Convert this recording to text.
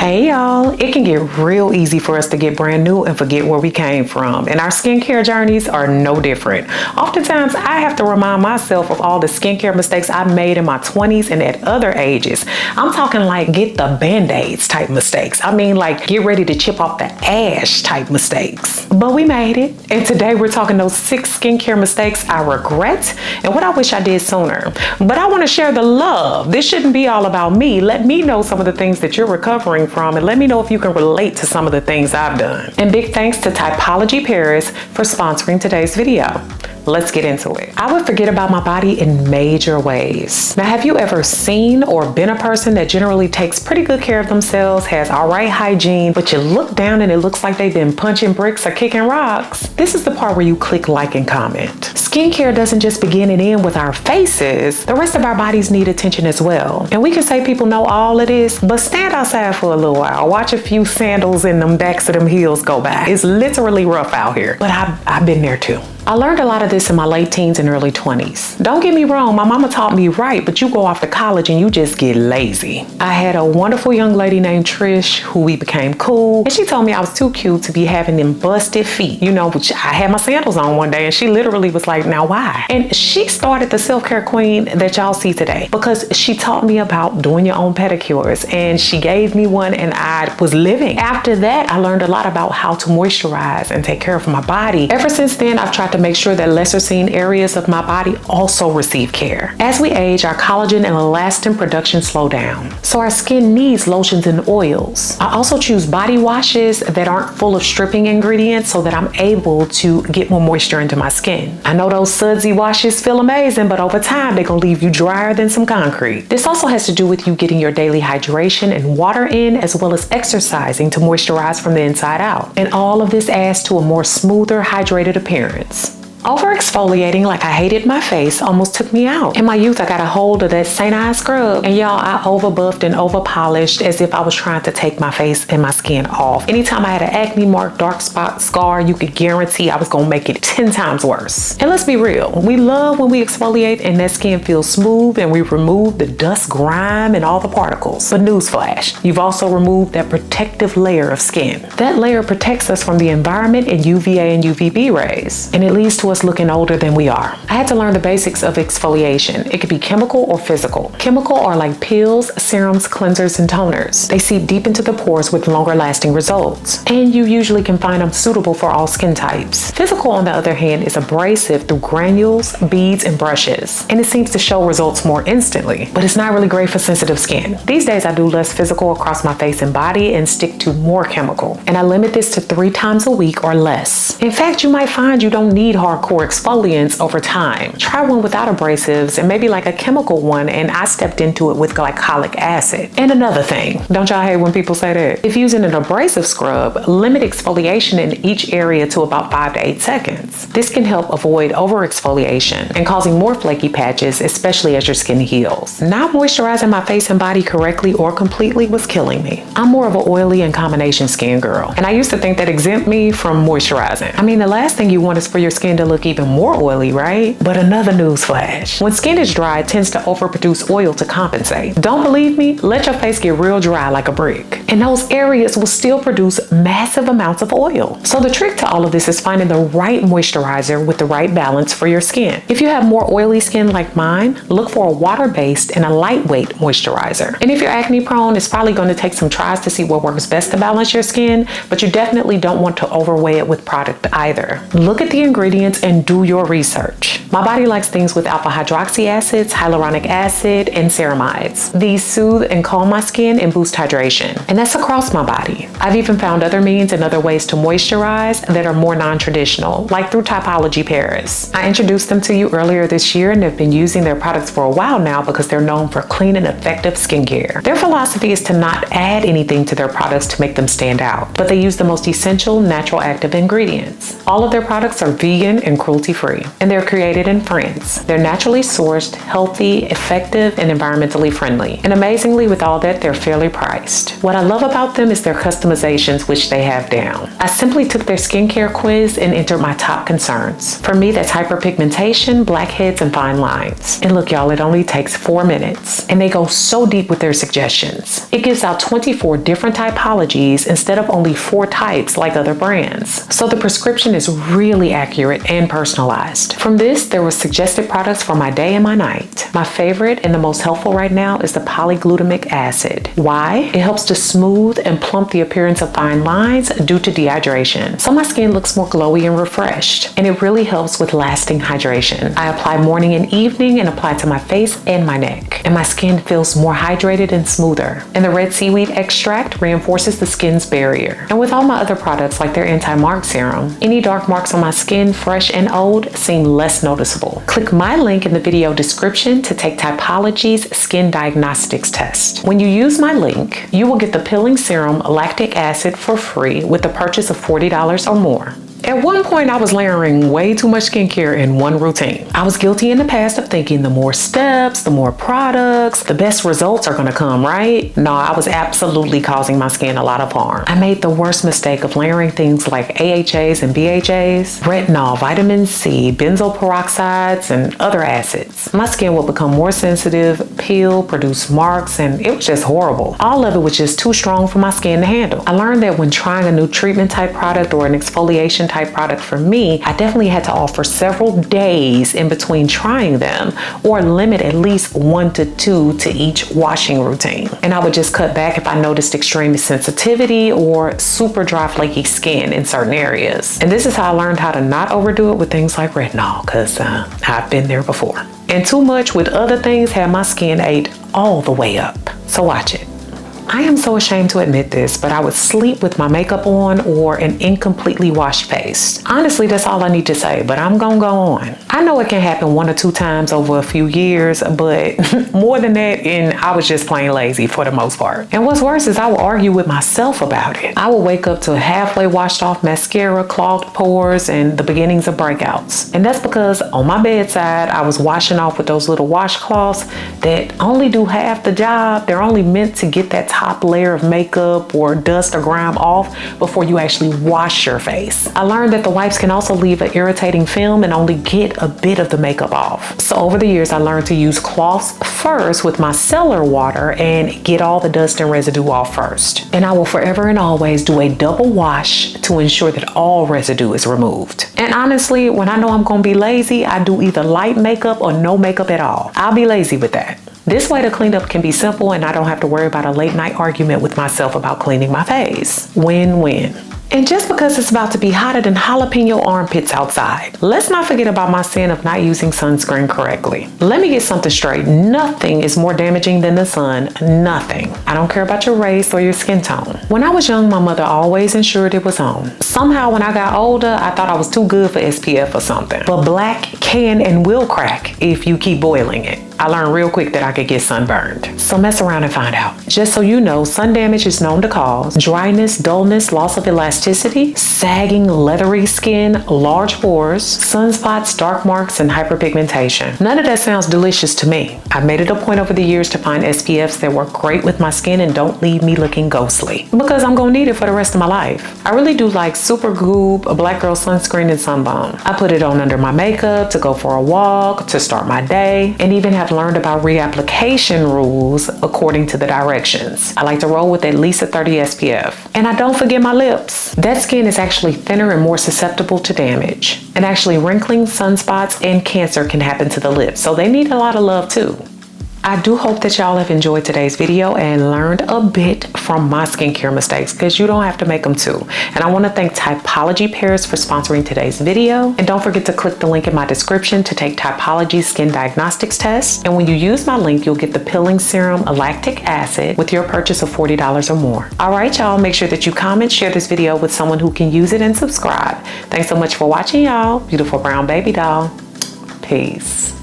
Hey y'all, it can get real easy for us to get brand new and forget where we came from, and our skincare journeys are no different. Oftentimes, I have to remind myself of all the skincare mistakes I made in my 20s and at other ages. I'm talking like get the band-aids type mistakes. I mean like get ready to chip off the ash type mistakes. But we made it, and today we're talking those 6 skincare mistakes I regret and what I wish I did sooner. But I want to share the love. This shouldn't be all about me. Let me know some of the things that you're recovering from, and let me know if you can relate to some of the things I've done. And big thanks to Typology Paris for sponsoring today's video. Let's get into it. I would forget about my body in major ways. Now, have you ever seen or been a person that generally takes pretty good care of themselves, has all right hygiene, but you look down and it looks like they've been punching bricks or kicking rocks? This is the part where you click like and comment. Skincare doesn't just begin and end with our faces. The rest of our bodies need attention as well. And we can say people know all of this, but stand outside for a little while. Watch a few sandals in them backs of them heels go by. It's literally rough out here, but I've been there too. I learned a lot of this in my late teens and early 20s. Don't get me wrong, my mama taught me right, but you go off to college and you just get lazy. I had a wonderful young lady named Trish who we became cool, and she told me I was too cute to be having them busted feet, you know, which I had my sandals on one day, and she literally was like, now why? And she started the self-care queen that y'all see today because she taught me about doing your own pedicures, and she gave me one and I was living. After that, I learned a lot about how to moisturize and take care of my body. Ever since then, I've tried to make sure that lesser seen areas of my body also receive care. As we age, our collagen and elastin production slow down, so our skin needs lotions and oils. I also choose body washes that aren't full of stripping ingredients so that I'm able to get more moisture into my skin. I know those sudsy washes feel amazing, but over time they're gonna leave you drier than some concrete. This also has to do with you getting your daily hydration and water in, as well as exercising to moisturize from the inside out. And all of this adds to a more smoother, hydrated appearance. Over exfoliating like I hated my face almost took me out. In my youth, I got a hold of that St. Ives scrub, and y'all, I over buffed and over polished as if I was trying to take my face and my skin off. Anytime I had an acne mark, dark spot, scar, you could guarantee I was gonna make it 10 times worse. And let's be real, we love when we exfoliate and that skin feels smooth and we remove the dust, grime, and all the particles. But newsflash, you've also removed that protective layer of skin. That layer protects us from the environment and UVA and UVB rays, and it leads to us looking older than we are. I had to learn the basics of exfoliation. It could be chemical or physical. Chemical are like pills, serums, cleansers, and toners. They seep deep into the pores with longer lasting results, and you usually can find them suitable for all skin types. Physical, on the other hand, is abrasive through granules, beads, and brushes, and it seems to show results more instantly, but it's not really great for sensitive skin. These days, I do less physical across my face and body and stick to more chemical, and I limit this to 3 times a week or less. In fact, you might find you don't need hardcore exfoliants over time. Try one without abrasives and maybe like a chemical one, and I stepped into it with glycolic acid. And another thing, don't y'all hate when people say that? If using an abrasive scrub, limit exfoliation in each area to about 5 to 8 seconds. This can help avoid over exfoliation and causing more flaky patches, especially as your skin heals. Not moisturizing my face and body correctly or completely was killing me. I'm more of an oily and combination skin girl, and I used to think that exempt me from moisturizing. I mean, the last thing you want is for your skin to look even more oily, right? But another news flash. When skin is dry, it tends to overproduce oil to compensate. Don't believe me? Let your face get real dry like a brick, and those areas will still produce massive amounts of oil. So the trick to all of this is finding the right moisturizer with the right balance for your skin. If you have more oily skin like mine, look for a water-based and a lightweight moisturizer. And if you're acne prone, it's probably going to take some tries to see what works best to balance your skin, but you definitely don't want to overweigh it with product either. Look at the ingredients and do your research. My body likes things with alpha hydroxy acids, hyaluronic acid, and ceramides. These soothe and calm my skin and boost hydration, and that's across my body. I've even found other means and other ways to moisturize that are more non-traditional, like through Typology Paris. I introduced them to you earlier this year and have been using their products for a while now because they're known for clean and effective skincare. Their philosophy is to not add anything to their products to make them stand out, but they use the most essential natural active ingredients. All of their products are vegan and cruelty-free, and they're created created in France. They're naturally sourced, healthy, effective, and environmentally friendly. And amazingly, with all that, they're fairly priced. What I love about them is their customizations, which they have down. I simply took their skincare quiz and entered my top concerns. For me, that's hyperpigmentation, blackheads, and fine lines. And look, y'all, it only takes 4 minutes. And they go so deep with their suggestions. It gives out 24 different typologies instead of only 4 types like other brands. So the prescription is really accurate and personalized. From this, there were suggested products for my day and my night. My favorite and the most helpful right now is the polyglutamic acid. Why? It helps to smooth and plump the appearance of fine lines due to dehydration. So my skin looks more glowy and refreshed. And it really helps with lasting hydration. I apply morning and evening and apply to my face and my neck. And my skin feels more hydrated and smoother. And the red seaweed extract reinforces the skin's barrier. And with all my other products like their anti-mark serum, any dark marks on my skin, fresh and old, seem less noticeable. Click my link in the video description to take Typology's skin diagnostics test. When you use my link, you will get the peeling serum lactic acid for free with the purchase of $40 or more. At one point, I was layering way too much skincare in one routine. I was guilty in the past of thinking the more steps, the more products, the best results are gonna come, right? No, I was absolutely causing my skin a lot of harm. I made the worst mistake of layering things like AHAs and BHAs, retinol, vitamin C, benzoyl peroxides, and other acids. My skin would become more sensitive, peel, produce marks, and it was just horrible. All of it was just too strong for my skin to handle. I learned that when trying a new treatment type product or an exfoliation type product for me, I definitely had to offer several days in between trying them or limit at least 1 to 2 to each washing routine. And I would just cut back if I noticed extreme sensitivity or super dry flaky skin in certain areas. And this is how I learned how to not overdo it with things like retinol, because I've been there before. And too much with other things had my skin ate all the way up. So watch it. I am so ashamed to admit this, but I would sleep with my makeup on or an incompletely washed face. Honestly, that's all I need to say, but I'm gonna go on. I know it can happen 1 or 2 times over a few years, but more than that, and I was just plain lazy for the most part. And what's worse is I will argue with myself about it. I will wake up to halfway washed off mascara, clogged pores, and the beginnings of breakouts. And that's because on my bedside, I was washing off with those little washcloths that only do half the job. They're only meant to get that top layer of makeup or dust or grime off before you actually wash your face. I learned that the wipes can also leave an irritating film and only get a bit of the makeup off. So over the years, I learned to use cloths first with my cellar water and get all the dust and residue off first. And I will forever and always do a double wash to ensure that all residue is removed. And honestly, when I know I'm gonna be lazy, I do either light makeup or no makeup at all. I'll be lazy with that. This way the cleanup can be simple and I don't have to worry about a late night argument with myself about cleaning my face. Win-win. And just because it's about to be hotter than jalapeno armpits outside, let's not forget about my sin of not using sunscreen correctly. Let me get something straight. Nothing is more damaging than the sun. Nothing. I don't care about your race or your skin tone. When I was young, my mother always ensured it was on. Somehow when I got older, I thought I was too good for SPF or something. But black can and will crack if you keep boiling it. I learned real quick that I could get sunburned. So mess around and find out. Just so you know, sun damage is known to cause dryness, dullness, loss of elasticity, sagging, leathery skin, large pores, sunspots, dark marks, and hyperpigmentation. None of that sounds delicious to me. I've made it a point over the years to find SPFs that work great with my skin and don't leave me looking ghostly, because I'm gonna need it for the rest of my life. I really do like Supergoop, a Black Girl Sunscreen, and Sunbone. I put it on under my makeup, to go for a walk, to start my day, and even have learned about reapplication rules according to the directions. I like to roll with at least a 30 SPF. And I don't forget my lips. That skin is actually thinner and more susceptible to damage. And actually wrinkling, sunspots, and cancer can happen to the lips, so they need a lot of love too. I do hope that y'all have enjoyed today's video and learned a bit from my skincare mistakes, because you don't have to make them too. And I want to thank Typology Paris for sponsoring today's video. And don't forget to click the link in my description to take Typology's skin diagnostics test. And when you use my link, you'll get the peeling serum lactic acid with your purchase of $40 or more. All right, y'all, make sure that you comment, share this video with someone who can use it, and subscribe. Thanks so much for watching, y'all. Beautiful brown baby doll. Peace.